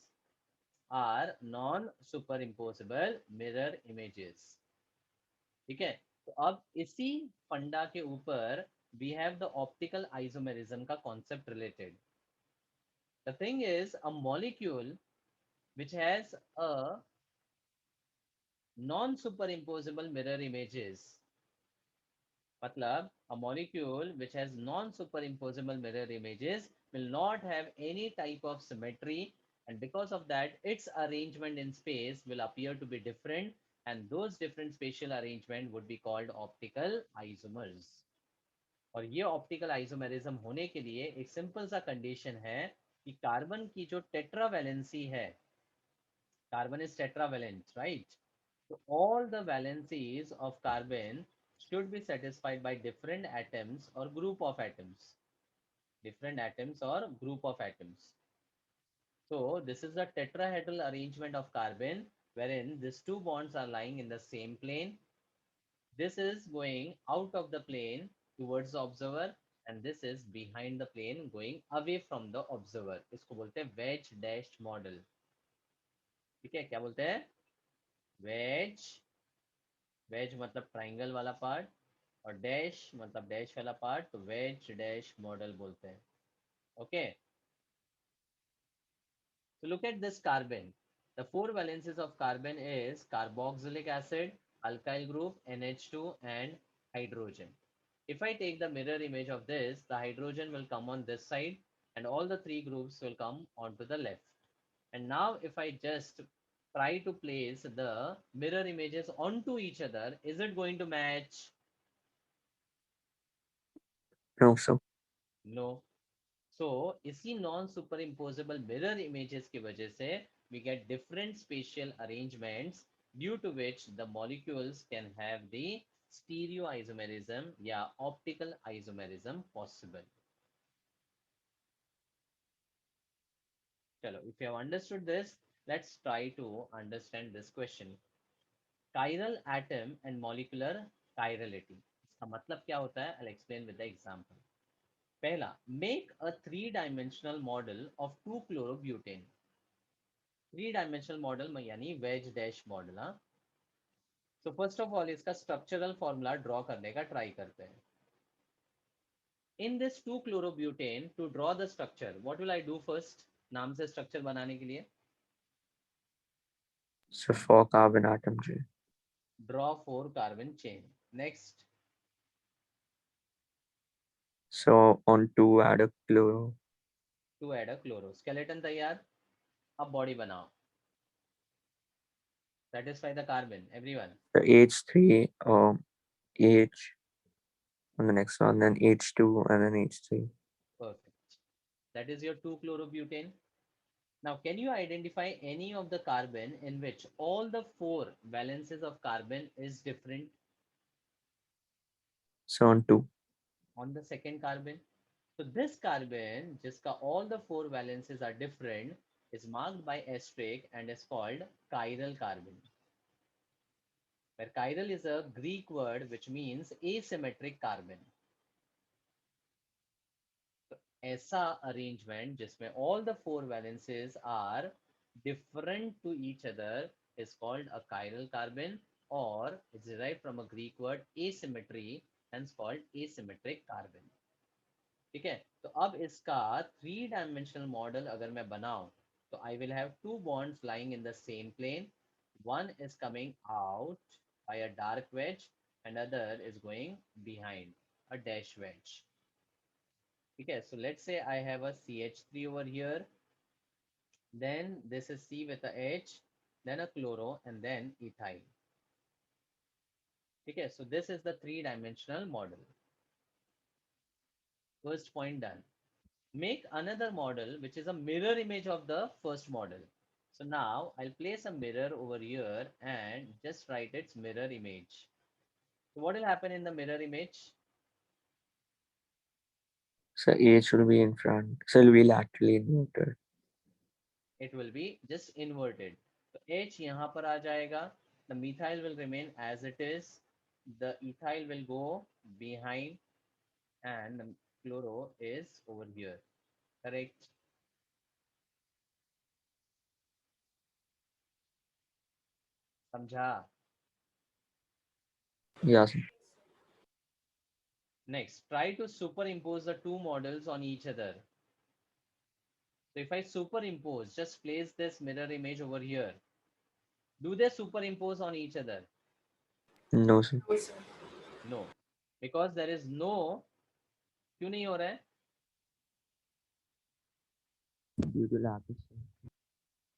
[SPEAKER 1] are non superimposable mirror images. ठीक है. तो अब इसी फंडा के ऊपर we have the optical isomerism का concept related. The thing is a molecule which has a non superimposable mirror images, matlab a molecule which has non superimposable mirror images will not have any type of symmetry, and because of that its arrangement in space will appear to be different, and those different spatial arrangement would be called optical isomers. और ये optical isomerism होने के लिए एक simple सा condition है कि carbon की जो टेट्रावैलेंसी है, carbon is tetravalent, right? So all the valencies of carbon should be satisfied by different atoms or group of atoms. Different atoms or group of atoms. So this is the tetrahedral arrangement of carbon wherein these two bonds are lying in the same plane. This is going out of the plane towards the observer and this is behind the plane going away from the observer. इसको बोलते हैं wedge dashed model. ठीक है. क्या बोलते हैं? wedge. Veg मतलब triangle वाला पार्ट और डैश मतलब डैश वाला पार्ट, तो वेज डैश मॉडल बोलते हैं. Okay. So look at this carbon. The four valencies of carbon is carboxylic acid, alkyl group, NH2 and hydrogen. If I take the mirror image of this, the hydrogen will come on this side and all the three groups will come onto the left. And now if I just try to place the mirror images onto each other, is it going to match?
[SPEAKER 2] No, sir.
[SPEAKER 1] No. So इसी non superimposable mirror images की वजह से we get different spatial arrangements due to which the molecules can have the stereoisomerism या optical isomerism possible. Chalo, if you have understood this, let's try to understand this question. Chiral atom and molecular chirality. इसका मतलब क्या होता है? I'll explain with the example. पहला, make a three-dimensional model of 2-chlorobutane. Three-dimensional model यानी wedge dash model. हाँ. So first of all, इसका structural formula draw करने का try करते हैं. In this 2-chlorobutane, to draw the structure, what will I do first? नाम से structure बनाने के लिए.
[SPEAKER 2] So 4 carbon atom chain.
[SPEAKER 1] Draw 4 carbon chain. Next.
[SPEAKER 2] So on 2 add a chloro.
[SPEAKER 1] To add a chloro. Skeleton तैयार. अब body बनाओ. Satisfy the carbon, everyone.
[SPEAKER 2] The H3 H on the next one, then H2 and then H3.
[SPEAKER 1] Perfect. That is your 2-chlorobutane. Now, can you identify any of the carbon in which all the 4 valences of carbon is different?
[SPEAKER 2] So on 2.
[SPEAKER 1] On the second carbon. So this carbon, jiska all the 4 valences are different, is marked by asterisk and is called chiral carbon. Where chiral is a Greek word which means asymmetric carbon. So ऐसा arrangement जिसमें all the 4 valences are different to each other is called a chiral carbon, or it's derived from a Greek word asymmetry, hence called asymmetric carbon. ठीक है, तो अब इसका 3-dimensional model अगर मैं बनाऊं तो I will have 2 bonds lying in the same plane. One is coming out by a dark wedge and other is going behind a dash wedge. Okay, so let's say I have a CH3 over here, then this is C with a H, then a chloro, and then ethyl. Okay, so this is the 3-dimensional model. First point done. Make another model which is a mirror image of the first model. So now I'll place a mirror over here and just write its mirror image. So what will happen in the mirror image?
[SPEAKER 2] So H will be in front. So it will be laterally inverted.
[SPEAKER 1] It will be just inverted. So H यहाँ पर आ जाएगा. The methyl will remain as it is. The ethyl will go behind and the chloro is over here. Correct? समझा?
[SPEAKER 2] Yes.
[SPEAKER 1] Next, try to superimpose the 2 models on each other. So if I superimpose, just place this mirror image over here. Do they superimpose on each other?
[SPEAKER 2] No, sir.
[SPEAKER 3] No, sir.
[SPEAKER 1] No. Because there is no, क्यों नहीं हो रहा है?
[SPEAKER 2] Due to lack of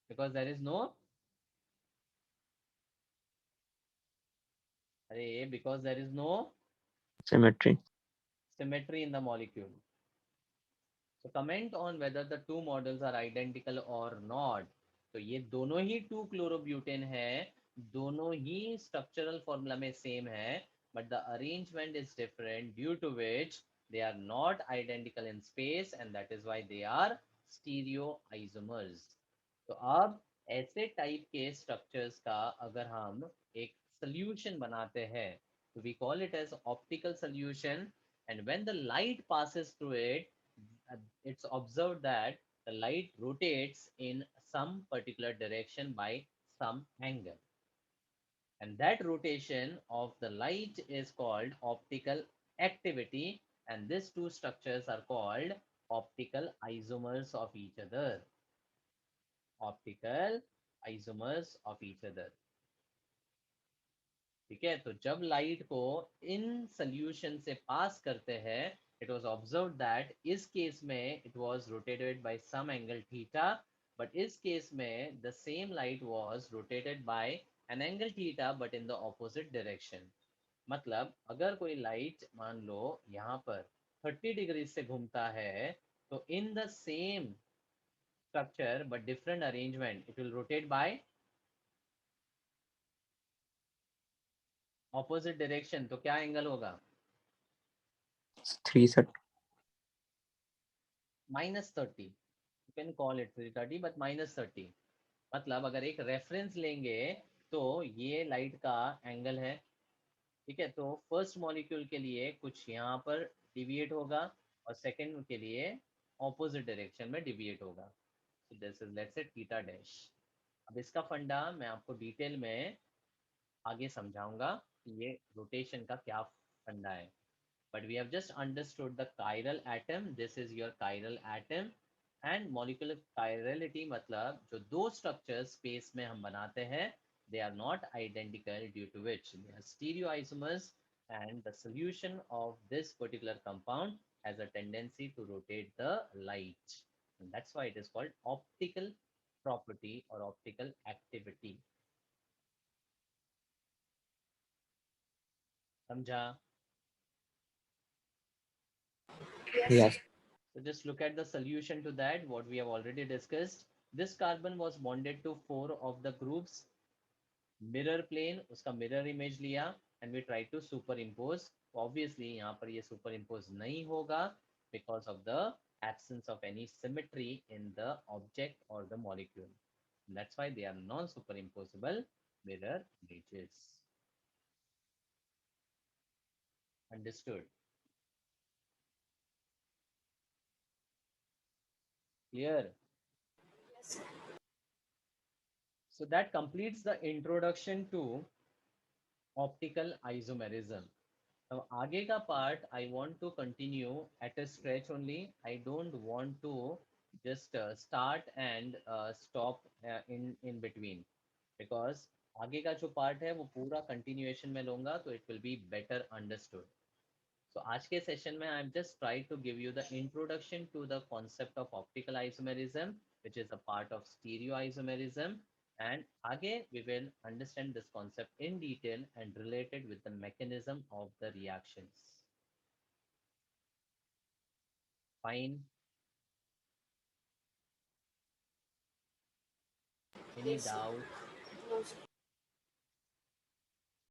[SPEAKER 1] Because there is no, because there is no
[SPEAKER 2] symmetry.
[SPEAKER 1] symmetry in the molecule. So comment on whether the 2 models are identical or not. तो ये दोनों ही 2-chlorobutane है, दोनों ही structural formula में same है, but the arrangement is different, due to which they are not identical in space and that is why they are stereoisomers. तो अब ऐसे टाइप के स्ट्रक्चर्स का अगर हम एक solution बनाते हैं, तो we call it as optical solution, and when the light passes through it, it's observed that the light rotates in some particular direction by some angle. And that rotation of the light is called optical activity. And these two structures are called optical isomers of each other. Optical isomers of each other. ठीक है, तो जब light को in solution से पास करते हैं, it was observed that इस case में it was rotated by some angle theta, but इस केस में the same light was rotated by an angle theta but in the opposite direction. मतलब अगर कोई लाइट मान लो यहाँ पर 30 डिग्री से घूमता है, तो in the same structure but different arrangement, it will rotate by opposite direction तो क्या एंगल होगा?
[SPEAKER 2] 330.
[SPEAKER 1] -30. You can call it 330 but -30. मतलब अगर एक रेफरेंस लेंगे तो ये लाइट का एंगल है, ठीक है? तो फर्स्ट मॉलिक्यूल के लिए कुछ यहाँ पर डिविएट होगा और सेकंड के लिए ऑपोजिट डायरेक्शन में डिविएट होगा. सो दिस इज लेट्स से थीटा डैश. अब इसका फंडा मैं आपको डिटेल में आगे समझाऊंगा कि ये रोटेशन का क्या फंडा है. But we have just understood the chiral atom. This is your chiral atom. And molecular chirality मतलब जो दो structures space में हम बनाते हैं, they are not identical, due to which they are stereoisomers, and the solution of this particular compound has a tendency to rotate the light. And that's why it is called optical property or optical activity. समझा?
[SPEAKER 3] Yes.
[SPEAKER 2] Yes.
[SPEAKER 1] So just look at the solution to that, what we have already discussed. This carbon was bonded to 4 of the groups. Mirror plane, उसका mirror image लिया, and we try to superimpose. Obviously यहाँ पर ये superimpose नहीं होगा because of the absence of any symmetry in the object or the molecule. And that's why they are non-superimposable mirror images. Understood? Clear?
[SPEAKER 3] Yes.
[SPEAKER 1] So that completes the introduction to optical isomerism. Now आगे का part I want to continue at a stretch only. I don't want to just start and stop in between, because आगे का जो part है वो पूरा continuation में लूँगा तो it will be better understood. So आज के session में I'm just trying to give you the introduction to the concept of optical isomerism, which is a part of stereoisomerism, and आगे we will understand this concept in detail and related with the mechanism of the reactions. Fine. Any
[SPEAKER 3] Yes, sir.
[SPEAKER 1] doubt?
[SPEAKER 3] No, sir.